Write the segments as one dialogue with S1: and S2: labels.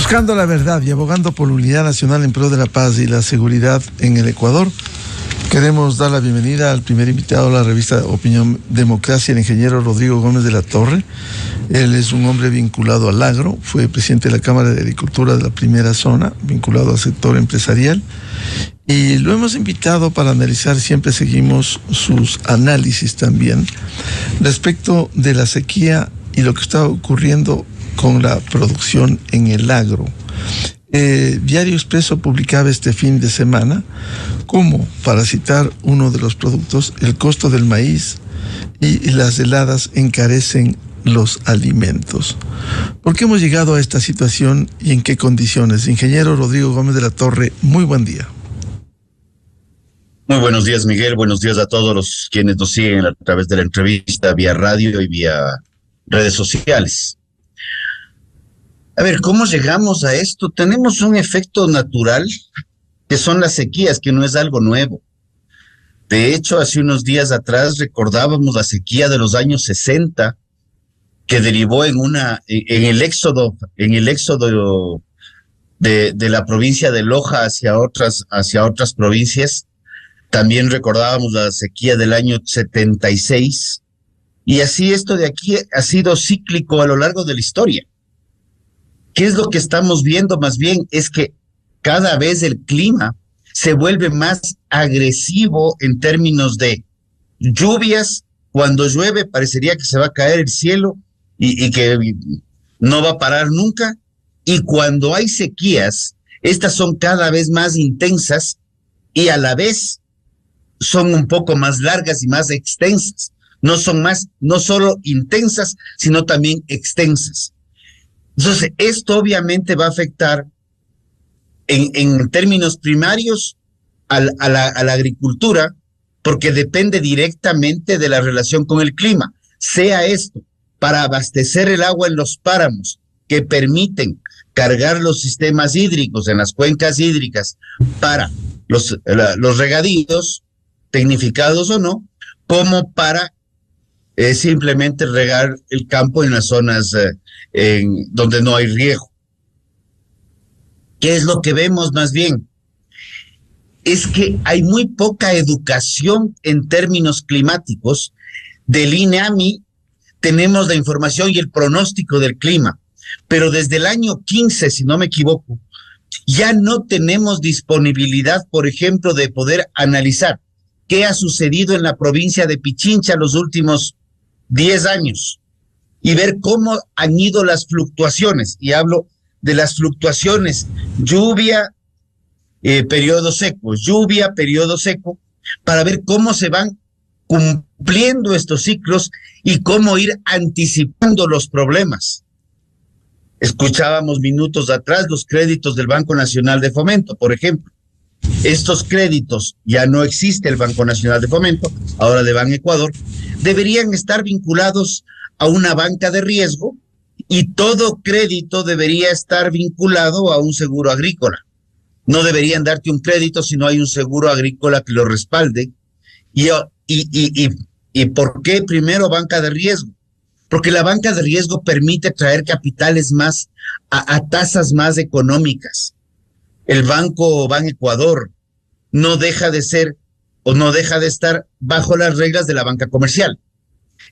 S1: Buscando la verdad y abogando por la unidad nacional en pro de la paz y la seguridad en el Ecuador, queremos dar la bienvenida al primer invitado a la revista Opinión Democracia, el ingeniero Rodrigo Gómez de la Torre. Él es un hombre vinculado al agro, fue presidente de la Cámara de Agricultura de la primera zona, vinculado al sector empresarial. Y lo hemos invitado para analizar, siempre seguimos sus análisis también, respecto de la sequía y lo que está ocurriendo con la producción en el agro. Diario Expreso publicaba este fin de semana cómo, para citar uno de los productos, el costo del maíz y las heladas encarecen los alimentos. ¿Por qué hemos llegado a esta situación y en qué condiciones? Ingeniero Rodrigo Gómez de la Torre, muy buen día.
S2: Muy buenos días, Miguel. Buenos días a todos los quienes nos siguen a través de la entrevista, vía radio y vía redes sociales. A ver, ¿cómo llegamos a esto? Tenemos un efecto natural, que son las sequías, que no es algo nuevo. De hecho, hace unos días atrás recordábamos la sequía de los años 60, que derivó en el éxodo de la provincia de Loja hacia otras provincias. También recordábamos la sequía del año 76, y así esto de aquí ha sido cíclico a lo largo de la historia. ¿Qué es lo que estamos viendo? Más bien es que cada vez el clima se vuelve más agresivo en términos de lluvias. Cuando llueve parecería que se va a caer el cielo y que no va a parar nunca. Y cuando hay sequías, estas son cada vez más intensas y a la vez son un poco más largas y más extensas. No solo intensas, sino también extensas. Entonces, esto obviamente va a afectar en términos primarios a la agricultura, porque depende directamente de la relación con el clima. Sea esto para abastecer el agua en los páramos, que permiten cargar los sistemas hídricos en las cuencas hídricas para los regadíos, tecnificados o no, como para simplemente regar el campo en las zonas donde no hay riego. ¿Qué es lo que vemos más bien? Es que hay muy poca educación en términos climáticos. Del INEAMI tenemos la información y el pronóstico del clima, pero desde el año 15, si no me equivoco, ya no tenemos disponibilidad, por ejemplo, de poder analizar qué ha sucedido en la provincia de Pichincha los últimos 10 años y ver cómo han ido las fluctuaciones. Y hablo de las fluctuaciones, lluvia, periodo seco, lluvia, periodo seco, para ver cómo se van cumpliendo estos ciclos y cómo ir anticipando los problemas. Escuchábamos minutos atrás los créditos del Banco Nacional de Fomento, por ejemplo. Estos créditos, ya no existe el Banco Nacional de Fomento, ahora de Banecuador, deberían estar vinculados a una banca de riesgo y todo crédito debería estar vinculado a un seguro agrícola. No deberían darte un crédito si no hay un seguro agrícola que lo respalde. ¿Y por qué primero banca de riesgo? Porque la banca de riesgo permite traer capitales más a tasas más económicas. El Banco Banecuador no deja de ser o no deja de estar bajo las reglas de la banca comercial.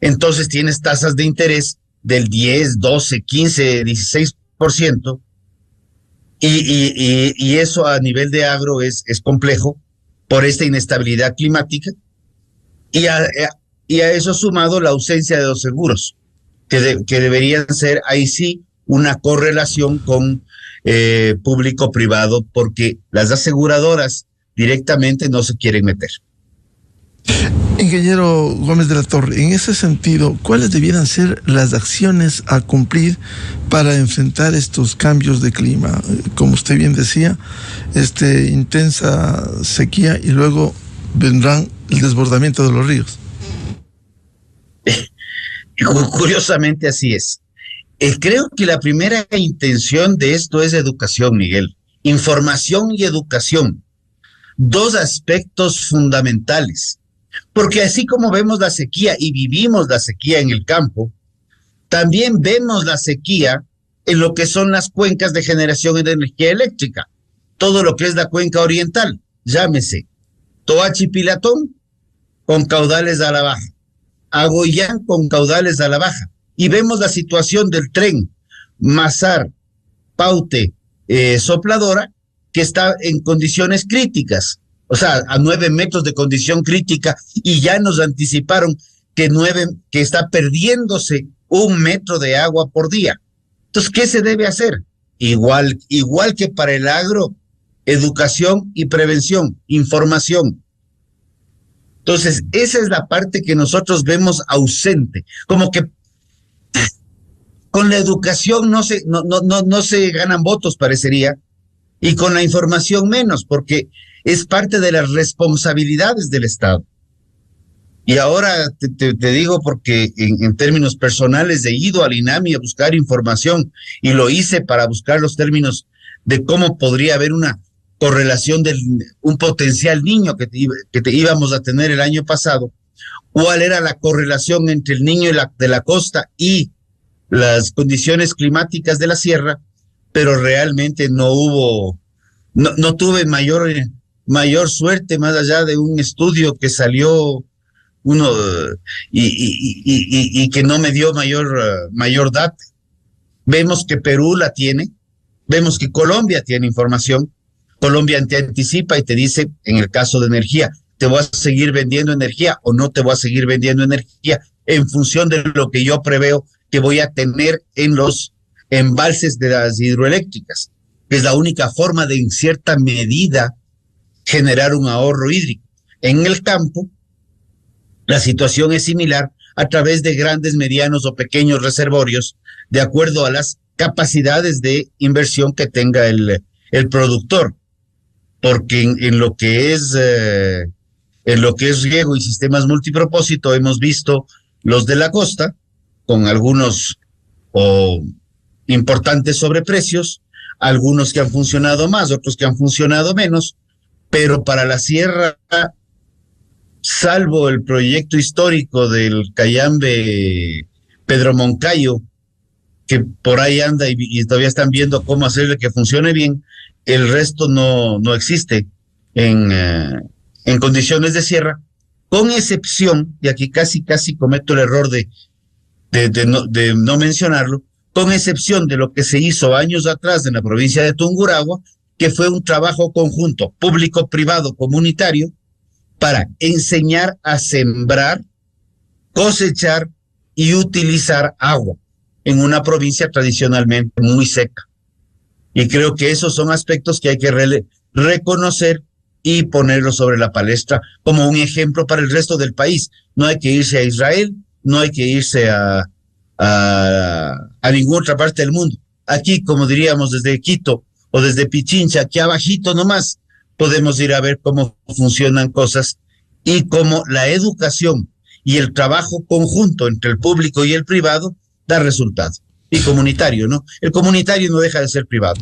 S2: Entonces tienes tasas de interés del 10, 12, 15, 16%, y eso a nivel de agro es complejo por esta inestabilidad climática, y a eso sumado la ausencia de los seguros, que deberían ser ahí sí una correlación con público-privado, porque las aseguradoras directamente no se quieren meter.
S1: Ingeniero Gómez de la Torre, en ese sentido, ¿cuáles debieran ser las acciones a cumplir para enfrentar estos cambios de clima? Como usted bien decía, intensa sequía y luego vendrán el desbordamiento de los ríos.
S2: Curiosamente así es. Creo que la primera intención de esto es educación, Miguel. Información y educación. Dos aspectos fundamentales. Porque así como vemos la sequía y vivimos la sequía en el campo, también vemos la sequía en lo que son las cuencas de generación de energía eléctrica. Todo lo que es la cuenca oriental, llámese Toachi Pilatón con caudales a la baja, Agoyán con caudales a la baja. Y vemos la situación del tren Mazar, Paute, Sopladora, que está en condiciones críticas, o sea, a 9 metros de condición crítica, y ya nos anticiparon que está perdiéndose 1 metro de agua por día. Entonces, ¿qué se debe hacer? Igual que para el agro, educación y prevención, información. Entonces, esa es la parte que nosotros vemos ausente, como que con la educación no se ganan votos, parecería, y con la información menos, porque es parte de las responsabilidades del Estado. Y ahora te digo porque en términos personales he ido al INAMI a buscar información y lo hice para buscar los términos de cómo podría haber una correlación de un potencial niño que íbamos a tener el año pasado, cuál era la correlación entre el niño de la costa y las condiciones climáticas de la sierra, pero realmente no tuve mayor suerte más allá de un estudio que salió y que no me dio mayor data. Vemos que Perú la tiene, vemos que Colombia tiene información. Colombia te anticipa y te dice, en el caso de energía, ¿te voy a seguir vendiendo energía o no te voy a seguir vendiendo energía? En función de lo que yo preveo que voy a tener en los embalses de las hidroeléctricas, que es la única forma de, en cierta medida, generar un ahorro hídrico. En el campo, la situación es similar a través de grandes, medianos o pequeños reservorios, de acuerdo a las capacidades de inversión que tenga el productor. Porque en lo que es riego y sistemas multipropósito hemos visto los de la costa con algunos importantes sobreprecios, algunos que han funcionado más, otros que han funcionado menos, pero para la sierra, salvo el proyecto histórico del Cayambe Pedro Moncayo, que por ahí anda y todavía están viendo cómo hacerle que funcione bien, el resto no existe en condiciones de sierra, con excepción, y aquí casi cometo el error de no mencionarlo, con excepción de lo que se hizo años atrás en la provincia de Tungurahua, que fue un trabajo conjunto, público, privado, comunitario, para enseñar a sembrar, cosechar y utilizar agua en una provincia tradicionalmente muy seca. Y creo que esos son aspectos que hay que reconocer y ponerlos sobre la palestra como un ejemplo para el resto del país. No hay que irse a Israel, no hay que irse a ninguna otra parte del mundo. Aquí, como diríamos, desde Quito o desde Pichincha, aquí abajito nomás, podemos ir a ver cómo funcionan cosas y cómo la educación y el trabajo conjunto entre el público y el privado da resultado. Y comunitario, ¿no? El comunitario no deja de ser privado.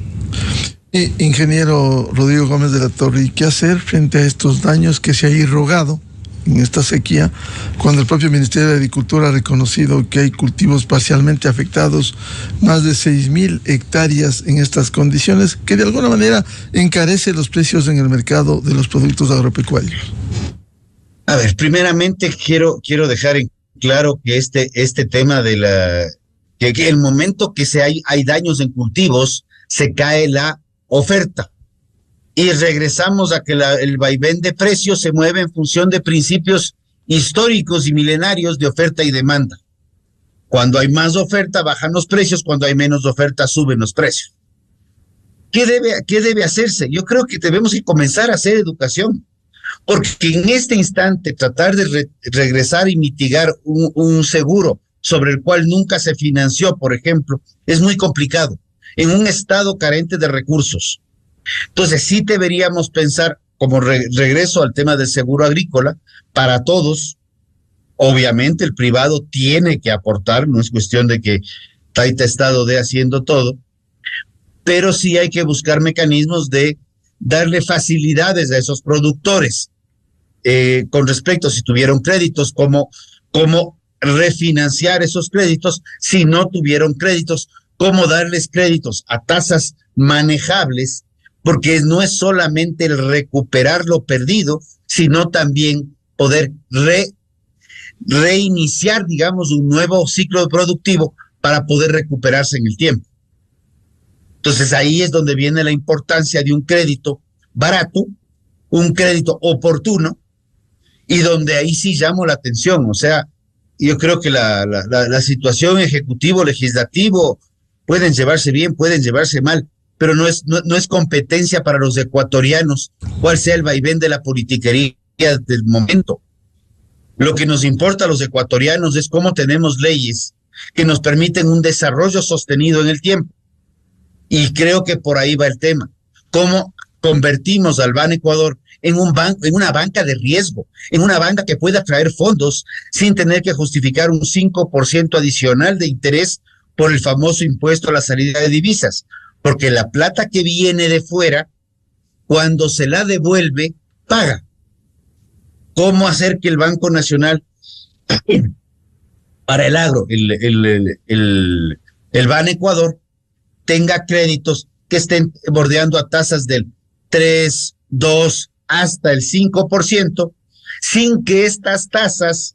S1: Ingeniero Rodrigo Gómez de la Torre, ¿y qué hacer frente a estos daños que se ha irrogado en esta sequía, cuando el propio Ministerio de Agricultura ha reconocido que hay cultivos parcialmente afectados, más de 6,000 hectáreas en estas condiciones, que de alguna manera encarece los precios en el mercado de los productos agropecuarios?
S2: A ver, primeramente quiero dejar en claro que este tema de que el momento que hay daños en cultivos, se cae la oferta. Y regresamos a que el vaivén de precios se mueve en función de principios históricos y milenarios de oferta y demanda. Cuando hay más oferta, bajan los precios; cuando hay menos oferta, suben los precios. ¿Qué debe hacerse? Yo creo que debemos comenzar a hacer educación, porque en este instante tratar de regresar y mitigar un seguro sobre el cual nunca se financió, por ejemplo, es muy complicado en un estado carente de recursos. Entonces sí deberíamos pensar, como regreso al tema del seguro agrícola, para todos. Obviamente el privado tiene que aportar, no es cuestión de que Taita Estado de haciendo todo, pero sí hay que buscar mecanismos de darle facilidades a esos productores con respecto, si tuvieron créditos, cómo refinanciar esos créditos; si no tuvieron créditos, cómo darles créditos a tasas manejables, porque no es solamente el recuperar lo perdido, sino también poder reiniciar, digamos, un nuevo ciclo productivo para poder recuperarse en el tiempo. Entonces ahí es donde viene la importancia de un crédito barato, un crédito oportuno, y donde ahí sí llamo la atención. O sea, yo creo que la situación ejecutivo, legislativo, pueden llevarse bien, pueden llevarse mal, pero no es competencia para los ecuatorianos cuál sea el vaivén de la politiquería del momento. Lo que nos importa a los ecuatorianos es cómo tenemos leyes que nos permiten un desarrollo sostenido en el tiempo. Y creo que por ahí va el tema. ¿Cómo convertimos al Ban Ecuador en una banca de riesgo, en una banca que pueda traer fondos sin tener que justificar un 5% adicional de interés por el famoso impuesto a la salida de divisas? Porque la plata que viene de fuera, cuando se la devuelve, paga. ¿Cómo hacer que el Banco Nacional para el agro, el Ban Ecuador, tenga créditos que estén bordeando a tasas del 3, 2, hasta el 5%, sin que estas tasas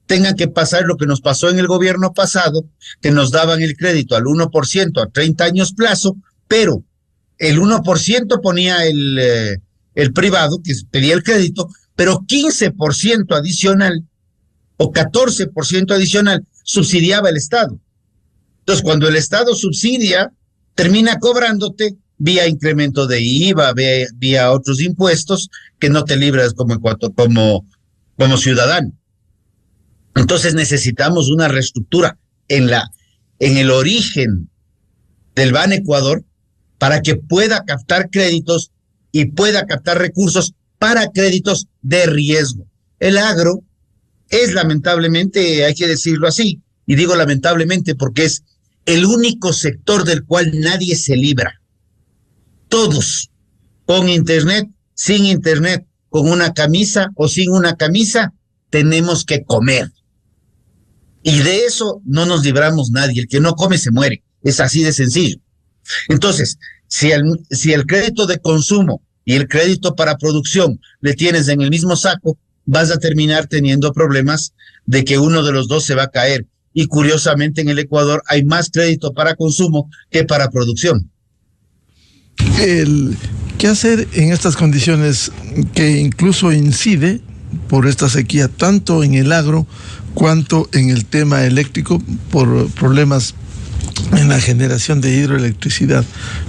S2: tengan que pasar lo que nos pasó en el gobierno pasado, que nos daban el crédito al 1% a 30 años plazo, pero el 1% ponía el privado, que pedía el crédito, pero 15% adicional o 14% adicional subsidiaba el Estado. Entonces, cuando el Estado subsidia, termina cobrándote vía incremento de IVA, vía otros impuestos que no te libras como ciudadano. Entonces necesitamos una reestructura en el origen del Ban Ecuador para que pueda captar créditos y pueda captar recursos para créditos de riesgo. El agro es, lamentablemente, hay que decirlo así, y digo lamentablemente porque es el único sector del cual nadie se libra. Todos, con internet, sin internet, con una camisa o sin una camisa, tenemos que comer. Y de eso no nos libramos nadie. El que no come se muere. Es así de sencillo. Entonces, si el crédito de consumo y el crédito para producción le tienes en el mismo saco, vas a terminar teniendo problemas de que uno de los dos se va a caer. Y curiosamente en el Ecuador hay más crédito para consumo que para producción.
S1: ¿Qué hacer en estas condiciones que incluso incide por esta sequía tanto en el agro cuanto en el tema eléctrico por problemas en la generación de hidroelectricidad?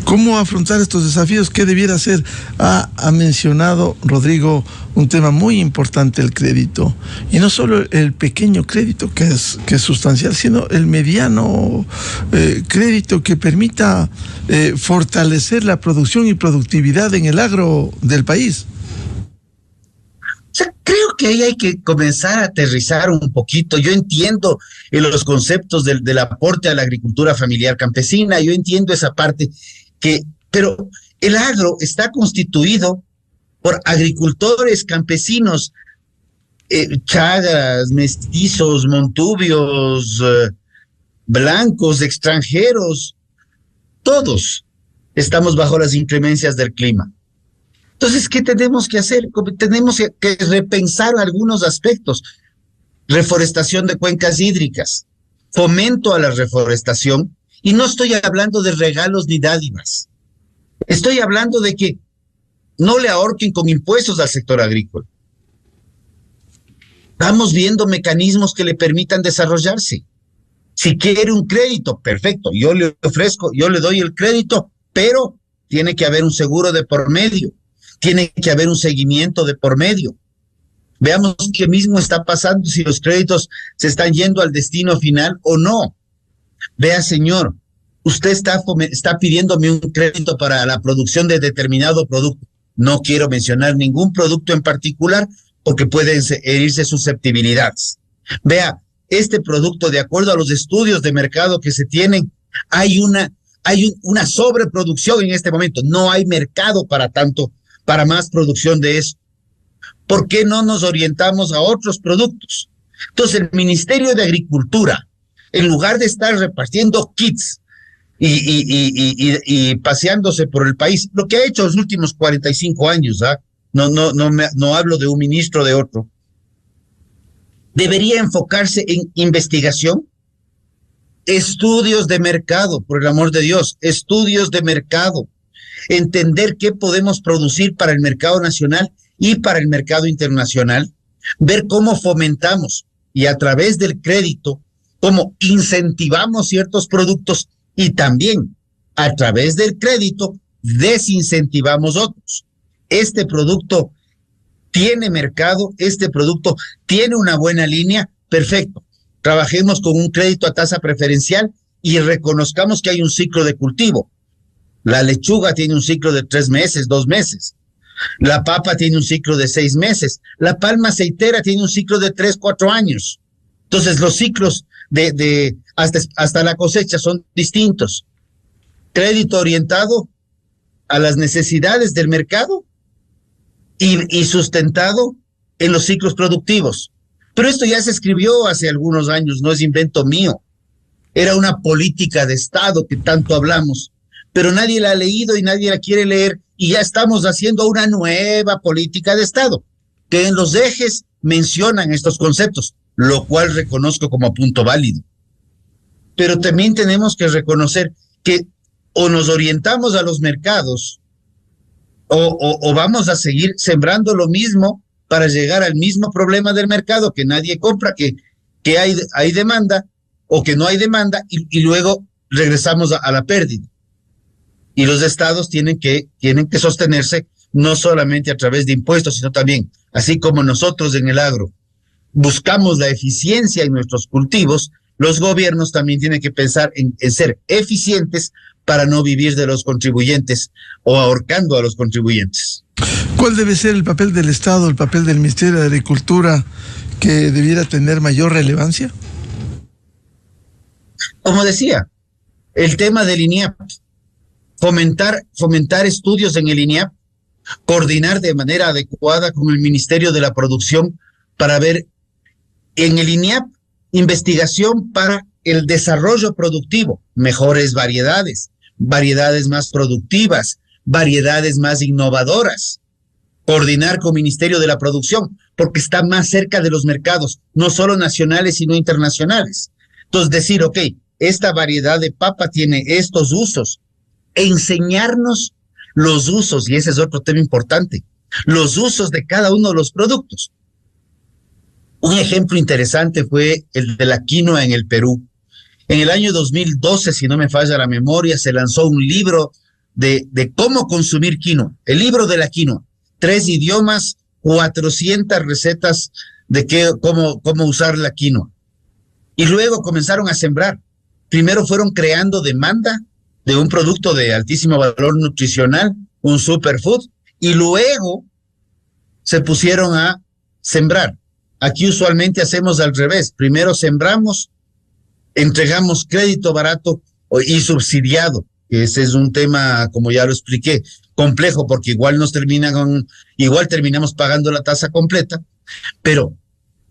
S1: ¿Cómo afrontar estos desafíos? ¿Qué debiera hacer? Ha mencionado Rodrigo un tema muy importante, el crédito. Y no solo el pequeño crédito, que es sustancial, sino el mediano crédito que permita fortalecer la producción y productividad en el agro del país.
S2: O sea, creo que ahí hay que comenzar a aterrizar un poquito. Yo entiendo los conceptos del aporte a la agricultura familiar campesina, yo entiendo esa parte, pero el agro está constituido por agricultores campesinos, chagras, mestizos, montubios, blancos, extranjeros, todos estamos bajo las inclemencias del clima. Entonces, ¿qué tenemos que hacer? Tenemos que repensar algunos aspectos. Reforestación de cuencas hídricas, fomento a la reforestación, y no estoy hablando de regalos ni dádivas. Estoy hablando de que no le ahorquen con impuestos al sector agrícola. Vamos viendo mecanismos que le permitan desarrollarse. Si quiere un crédito, perfecto, yo le ofrezco, yo le doy el crédito, pero tiene que haber un seguro de por medio. Tiene que haber un seguimiento de por medio. Veamos qué mismo está pasando, si los créditos se están yendo al destino final o no. Vea, señor, usted está pidiéndome un crédito para la producción de determinado producto. No quiero mencionar ningún producto en particular porque pueden herirse susceptibilidades. Vea, este producto, de acuerdo a los estudios de mercado que se tienen, hay una sobreproducción en este momento. No hay mercado para más producción de eso. ¿Por qué no nos orientamos a otros productos? Entonces, el Ministerio de Agricultura, en lugar de estar repartiendo kits y paseándose por el país, lo que ha hecho los últimos 45 años, ¿ah? No hablo de un ministro o de otro. Debería enfocarse en investigación, estudios de mercado, por el amor de Dios, estudios de mercado, entender qué podemos producir para el mercado nacional y para el mercado internacional, ver cómo fomentamos y a través del crédito, cómo incentivamos ciertos productos y también a través del crédito desincentivamos otros. Este producto tiene mercado, este producto tiene una buena línea, perfecto. Trabajemos con un crédito a tasa preferencial y reconozcamos que hay un ciclo de cultivo. La lechuga tiene un ciclo de 3 meses, 2 meses. La papa tiene un ciclo de 6 meses. La palma aceitera tiene un ciclo de 3, 4 años. Entonces los ciclos hasta la cosecha son distintos. Crédito orientado a las necesidades del mercado y sustentado en los ciclos productivos. Pero esto ya se escribió hace algunos años, no es invento mío. Era una política de Estado que tanto hablamos, pero nadie la ha leído y nadie la quiere leer y ya estamos haciendo una nueva política de Estado, que en los ejes mencionan estos conceptos, lo cual reconozco como punto válido. Pero también tenemos que reconocer que o nos orientamos a los mercados o vamos a seguir sembrando lo mismo para llegar al mismo problema del mercado, que nadie compra, que hay demanda o que no hay demanda y luego regresamos a la pérdida. Y los estados tienen que sostenerse no solamente a través de impuestos, sino también, así como nosotros en el agro buscamos la eficiencia en nuestros cultivos, los gobiernos también tienen que pensar en ser eficientes para no vivir de los contribuyentes o ahorcando a los contribuyentes.
S1: ¿Cuál debe ser el papel del Estado, el papel del Ministerio de Agricultura que debiera tener mayor relevancia?
S2: Como decía, el tema del INIAP, fomentar estudios en el INIAP, coordinar de manera adecuada con el Ministerio de la Producción para ver en el INIAP investigación para el desarrollo productivo, mejores variedades más productivas, variedades más innovadoras. Coordinar con el Ministerio de la Producción, porque está más cerca de los mercados, no solo nacionales, sino internacionales. Entonces decir, ok, esta variedad de papa tiene estos usos, enseñarnos los usos, y ese es otro tema importante, los usos de cada uno de los productos. Un ejemplo interesante fue el de la quinoa en el Perú. En el año 2012, si no me falla la memoria, se lanzó un libro de cómo consumir quinoa, el libro de la quinoa, 3 idiomas, 400 recetas de cómo usar la quinoa. Y luego comenzaron a sembrar. Primero fueron creando demanda de un producto de altísimo valor nutricional, un superfood, y luego se pusieron a sembrar. Aquí usualmente hacemos al revés. Primero sembramos, entregamos crédito barato y subsidiado. Ese es un tema, como ya lo expliqué, complejo, porque igual terminamos pagando la tasa completa, pero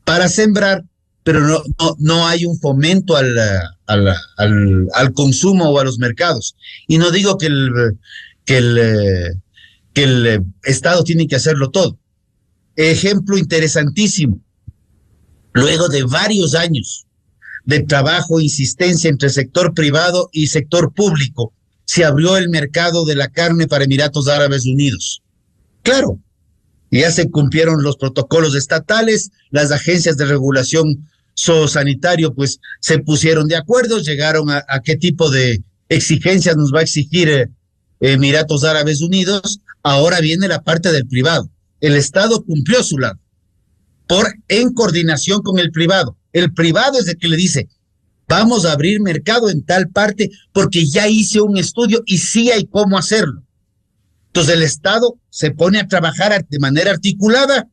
S2: para sembrar, pero no hay un fomento al consumo o a los mercados. Y no digo que el Estado tiene que hacerlo todo. Ejemplo interesantísimo. Luego de varios años de trabajo e insistencia entre sector privado y sector público, se abrió el mercado de la carne para Emiratos Árabes Unidos. Claro, ya se cumplieron los protocolos estatales, las agencias de regulación zoosanitario pues se pusieron de acuerdo, llegaron a qué tipo de exigencias nos va a exigir Emiratos Árabes Unidos. Ahora viene la parte del privado. El Estado cumplió su lado en coordinación con el privado. El privado es el que le dice, vamos a abrir mercado en tal parte porque ya hice un estudio y sí hay cómo hacerlo. Entonces el Estado se pone a trabajar de manera articulada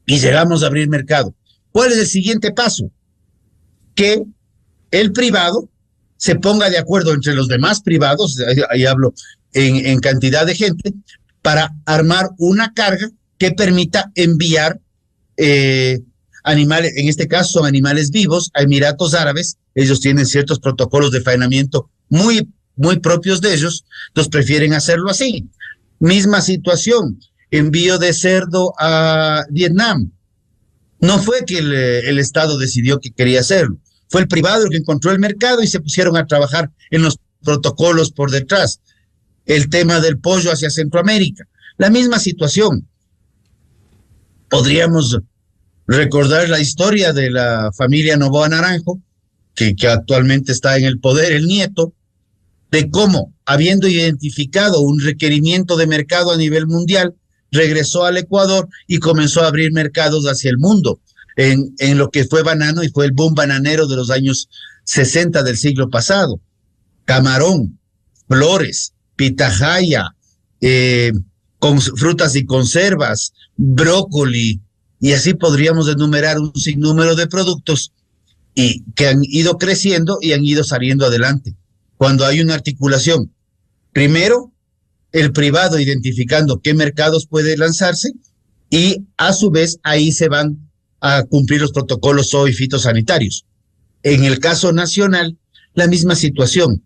S2: y llegamos a abrir mercado. ¿Cuál es el siguiente paso? Que el privado se ponga de acuerdo entre los demás privados, ahí hablo en cantidad de gente, para armar una carga que permita enviar animales, en este caso son animales vivos, a Emiratos Árabes. Ellos tienen ciertos protocolos de faenamiento muy propios de ellos, entonces prefieren hacerlo así. Misma situación, envío de cerdo a Vietnam. No fue que el Estado decidió que quería hacerlo, fue el privado el que encontró el mercado y se pusieron a trabajar en los protocolos por detrás. El tema del pollo hacia Centroamérica, la misma situación. Podríamos recordar la historia de la familia Noboa Naranjo, que actualmente está en el poder, el nieto, de cómo, habiendo identificado un requerimiento de mercado a nivel mundial, regresó al Ecuador y comenzó a abrir mercados hacia el mundo en lo que fue banano y fue el boom bananero de los años 60 del siglo pasado. Camarón, flores, pitahaya, con frutas y conservas, brócoli, y así podríamos enumerar un sinnúmero de productos y que han ido creciendo y han ido saliendo adelante. Cuando hay una articulación, primero el privado identificando qué mercados puede lanzarse y a su vez ahí se van a cumplir los protocolos zoo y fitosanitarios. En el caso nacional, la misma situación,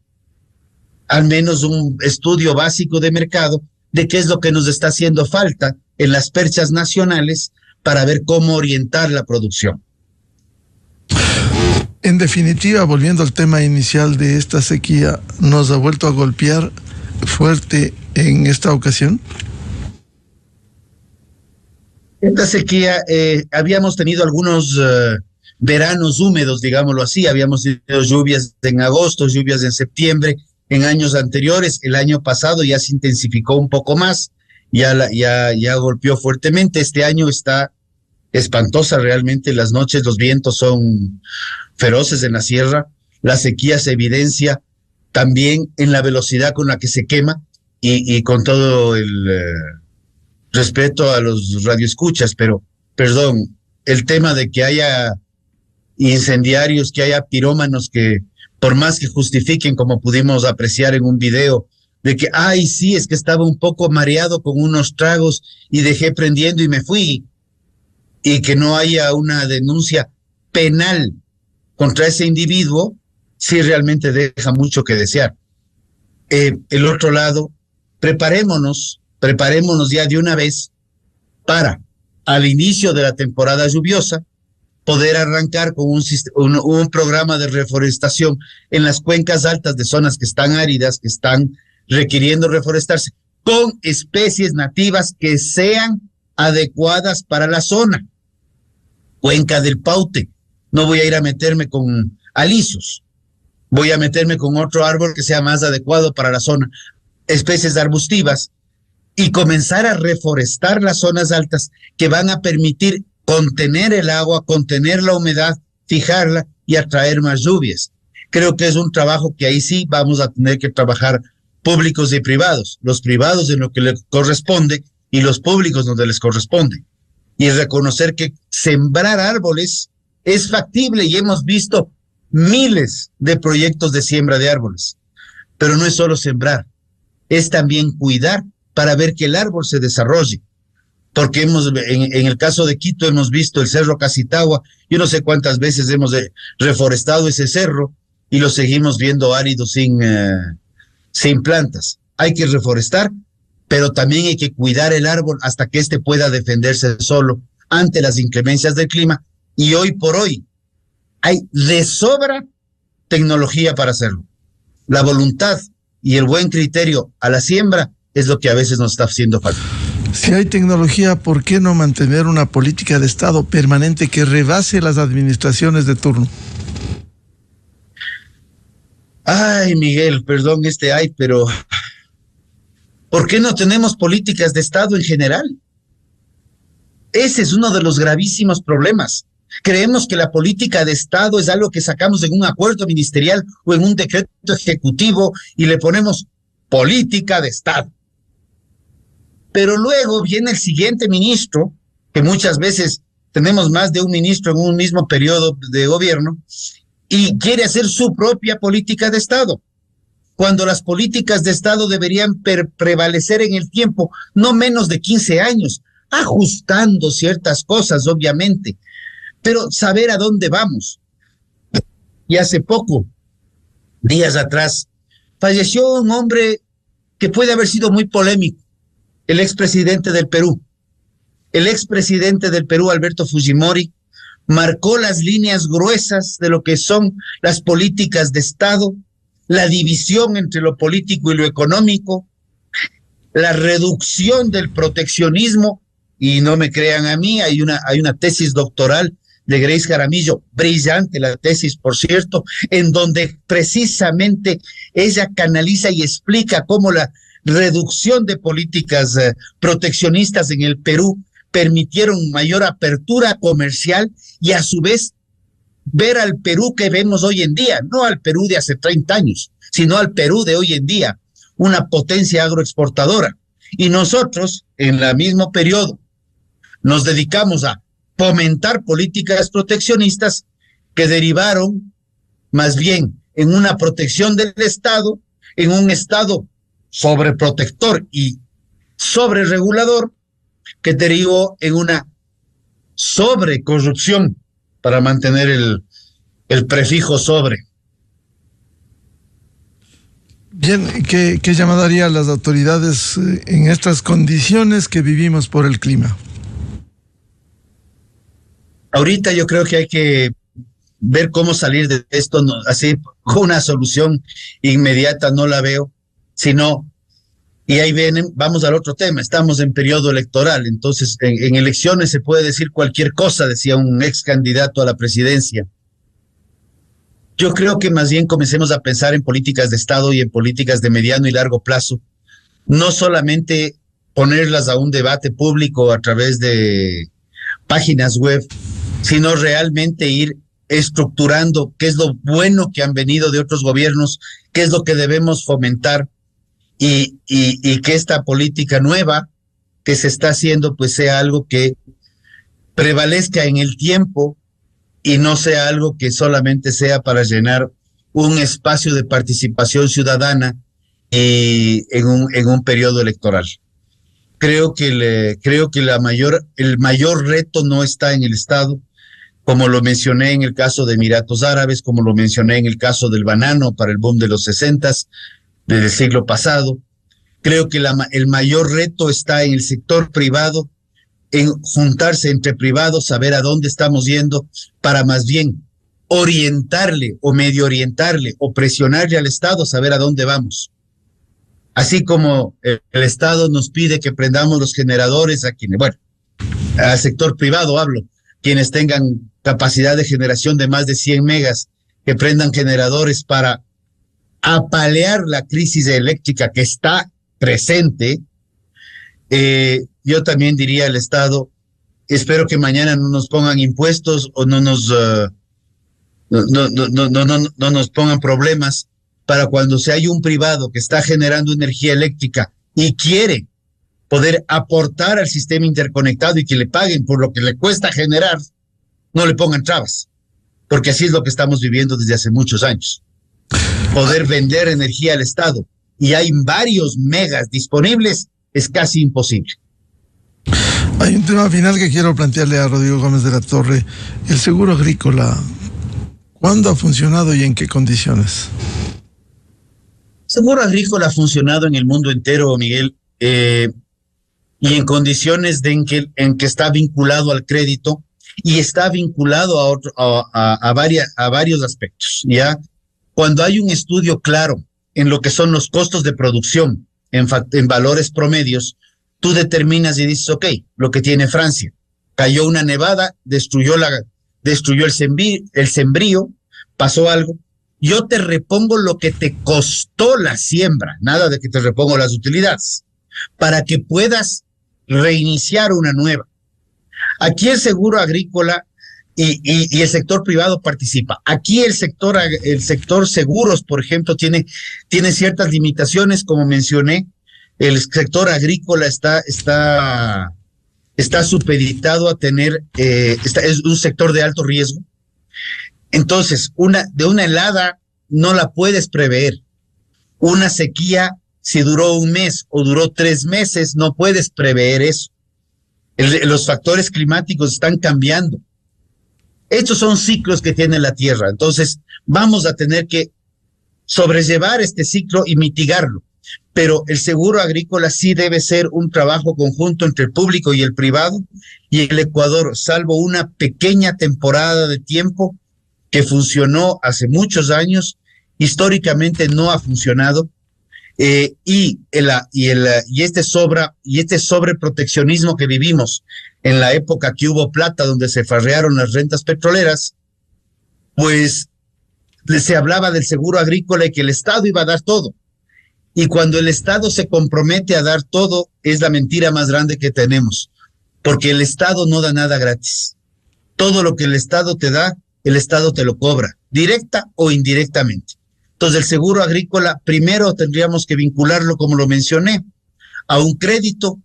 S2: al menos un estudio básico de mercado de qué es lo que nos está haciendo falta en las perchas nacionales para ver cómo orientar la producción.
S1: En definitiva, volviendo al tema inicial de esta sequía, ¿nos ha vuelto a golpear fuerte en esta ocasión?
S2: Esta sequía, habíamos tenido algunos veranos húmedos, digámoslo así, habíamos tenido lluvias en agosto, lluvias en septiembre, en años anteriores. El año pasado ya se intensificó un poco más, ya golpeó fuertemente. Este año está espantosa realmente, las noches, los vientos son feroces en la sierra, la sequía se evidencia también en la velocidad con la que se quema y con todo el respeto a los radioescuchas, pero perdón, el tema de que haya incendiarios, que haya pirómanos que por más que justifiquen, como pudimos apreciar en un video, de que, ay, sí, es que estaba un poco mareado con unos tragos y dejé prendiendo y me fui, y que no haya una denuncia penal contra ese individuo, sí realmente deja mucho que desear. El otro lado, preparémonos ya de una vez para, al inicio de la temporada lluviosa, poder arrancar con un programa de reforestación en las cuencas altas de zonas que están áridas, que están requiriendo reforestarse, con especies nativas que sean adecuadas para la zona. Cuenca del Paute, no voy a ir a meterme con alisos, voy a meterme con otro árbol que sea más adecuado para la zona, especies arbustivas, y comenzar a reforestar las zonas altas que van a permitir contener el agua, contener la humedad, fijarla y atraer más lluvias. Creo que es un trabajo que ahí sí vamos a tener que trabajar públicos y privados, los privados en lo que les corresponde y los públicos donde les corresponde. Y reconocer que sembrar árboles es factible y hemos visto miles de proyectos de siembra de árboles. Pero no es solo sembrar, es también cuidar para ver que el árbol se desarrolle. Porque en el caso de Quito hemos visto el Cerro Casitagua, yo no sé cuántas veces hemos reforestado ese cerro y lo seguimos viendo árido sin plantas. Hay que reforestar, pero también hay que cuidar el árbol hasta que éste pueda defenderse solo ante las inclemencias del clima. Y hoy por hoy hay de sobra tecnología para hacerlo. La voluntad y el buen criterio a la siembra es lo que a veces nos está haciendo falta.
S1: Si hay tecnología, ¿por qué no mantener una política de Estado permanente que rebase las administraciones de turno?
S2: Ay, Miguel, perdón pero ¿por qué no tenemos políticas de Estado en general? Ese es uno de los gravísimos problemas. Creemos que la política de Estado es algo que sacamos en un acuerdo ministerial o en un decreto ejecutivo y le ponemos política de Estado. Pero luego viene el siguiente ministro, que muchas veces tenemos más de un ministro en un mismo periodo de gobierno, y quiere hacer su propia política de Estado, cuando las políticas de Estado deberían prevalecer en el tiempo, no menos de 15 años, ajustando ciertas cosas, obviamente, pero saber a dónde vamos. Y hace poco, días atrás, falleció un hombre que puede haber sido muy polémico, el expresidente del Perú. El expresidente del Perú, Alberto Fujimori, marcó las líneas gruesas de lo que son las políticas de Estado, la división entre lo político y lo económico, la reducción del proteccionismo, y no me crean a mí, hay una tesis doctoral de Grace Jaramillo, brillante la tesis, por cierto, en donde precisamente ella canaliza y explica cómo la reducción de políticas proteccionistas en el Perú permitieron mayor apertura comercial y a su vez ver al Perú que vemos hoy en día, no al Perú de hace 30 años, sino al Perú de hoy en día, una potencia agroexportadora. Y nosotros, en el mismo periodo, nos dedicamos a fomentar políticas proteccionistas que derivaron más bien en una protección del Estado, en un Estado sobreprotector y sobreregulador, que derivó en una sobrecorrupción, para mantener el prefijo sobre.
S1: Bien, ¿qué llamada haría a las autoridades en estas condiciones que vivimos por el clima?
S2: Ahorita yo creo que hay que ver cómo salir de esto, no, así con una solución inmediata no la veo, sino, y ahí vienen, vamos al otro tema, estamos en periodo electoral, entonces en elecciones se puede decir cualquier cosa, decía un ex candidato a la presidencia. Yo creo que más bien comencemos a pensar en políticas de Estado y en políticas de mediano y largo plazo, no solamente ponerlas a un debate público a través de páginas web, sino realmente ir estructurando qué es lo bueno que han venido de otros gobiernos, qué es lo que debemos fomentar y que esta política nueva que se está haciendo pues sea algo que prevalezca en el tiempo y no sea algo que solamente sea para llenar un espacio de participación ciudadana en un periodo electoral. Creo que el mayor reto no está en el Estado, como lo mencioné en el caso de Emiratos Árabes, como lo mencioné en el caso del banano para el boom de los 60s del siglo pasado. Creo que el mayor reto está en el sector privado, en juntarse entre privados, saber a dónde estamos yendo, para más bien orientarle o medio orientarle o presionarle al Estado, saber a dónde vamos. Así como el Estado nos pide que prendamos los generadores a quienes, bueno, al sector privado hablo, quienes tengan capacidad de generación de más de 100 megas, que prendan generadores para apalear la crisis eléctrica que está presente. Yo también diría al Estado, espero que mañana no nos pongan impuestos o no nos pongan problemas para cuando si hay un privado que está generando energía eléctrica y quiere poder aportar al sistema interconectado y que le paguen por lo que le cuesta generar, no le pongan trabas, porque así es lo que estamos viviendo desde hace muchos años. Poder vender energía al Estado y hay varios megas disponibles es casi imposible.
S1: Hay un tema final que quiero plantearle a Rodrigo Gómez de la Torre. El seguro agrícola, ¿cuándo ha funcionado y en qué condiciones?
S2: Seguro agrícola ha funcionado en el mundo entero, Miguel, y en condiciones en que está vinculado al crédito y está vinculado a varios aspectos, ¿ya? Cuando hay un estudio claro en lo que son los costos de producción, en valores promedios, tú determinas y dices, ok, lo que tiene Francia, cayó una nevada, destruyó el sembrío, pasó algo, yo te repongo lo que te costó la siembra, nada de que te repongo las utilidades, para que puedas reiniciar una nueva. Aquí el seguro agrícola y el sector privado participa. Aquí el sector seguros, por ejemplo, tiene ciertas limitaciones, como mencioné. El sector agrícola está supeditado a tener, es un sector de alto riesgo. Entonces, de una helada no la puedes prever. Una sequía, si duró un mes o duró 3 meses, no puedes prever eso. Los factores climáticos están cambiando. Estos son ciclos que tiene la Tierra. Entonces, vamos a tener que sobrellevar este ciclo y mitigarlo. Pero el seguro agrícola sí debe ser un trabajo conjunto entre el público y el privado, y el Ecuador, salvo una pequeña temporada de tiempo que funcionó hace muchos años, históricamente no ha funcionado, y este sobreproteccionismo que vivimos en la época que hubo plata, donde se farrearon las rentas petroleras, pues se hablaba del seguro agrícola y que el Estado iba a dar todo. Y cuando el Estado se compromete a dar todo, es la mentira más grande que tenemos, porque el Estado no da nada gratis. Todo lo que el Estado te da, el Estado te lo cobra, directa o indirectamente. Entonces, el seguro agrícola, primero tendríamos que vincularlo, como lo mencioné, a un crédito.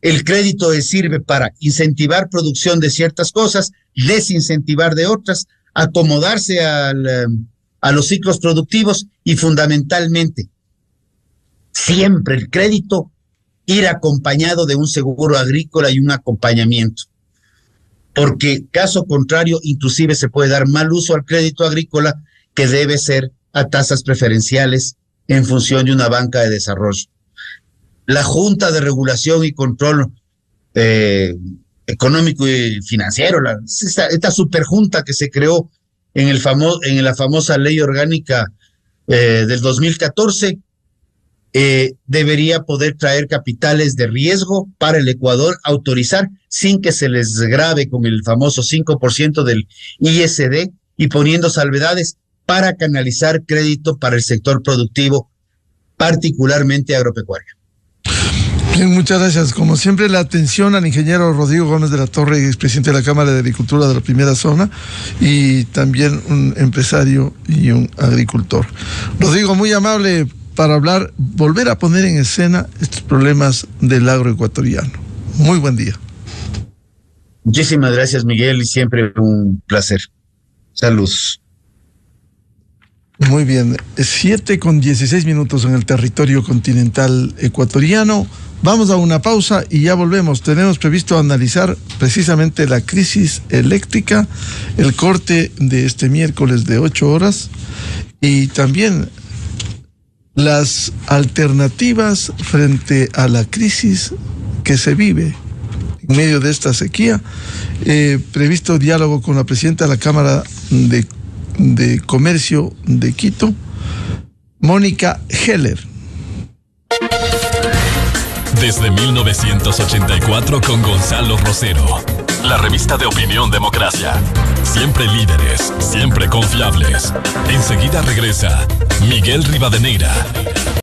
S2: El crédito sirve para incentivar producción de ciertas cosas, desincentivar de otras, acomodarse a los ciclos productivos y, fundamentalmente, siempre el crédito ir acompañado de un seguro agrícola y un acompañamiento, porque caso contrario inclusive se puede dar mal uso al crédito agrícola, que debe ser a tasas preferenciales en función de una banca de desarrollo. La Junta de Regulación y Control Económico y Financiero, esta superjunta que se creó en la famosa ley orgánica del 2014, debería poder traer capitales de riesgo para el Ecuador, autorizar sin que se les grave con el famoso 5% del ISD, y poniendo salvedades para canalizar crédito para el sector productivo, particularmente agropecuario.
S1: Bien, muchas gracias. Como siempre, la atención al ingeniero Rodrigo Gómez de la Torre, expresidente de la Cámara de Agricultura de la Primera Zona, y también un empresario y un agricultor. Rodrigo, muy amable para volver a poner en escena estos problemas del agroecuatoriano. Muy buen día.
S2: Muchísimas gracias, Miguel, y siempre un placer. Saludos.
S1: Muy bien, 7:16 en el territorio continental ecuatoriano. Vamos a una pausa y ya volvemos. Tenemos previsto analizar precisamente la crisis eléctrica, el corte de este miércoles de 8 horas y también las alternativas frente a la crisis que se vive en medio de esta sequía. Previsto diálogo con la presidenta de la Cámara de Comercio de Quito, Mónica Heller.
S3: Desde 1984 con Gonzalo Rosero, la revista de opinión Democracia. Siempre líderes, siempre confiables. Enseguida regresa Miguel Rivadeneira.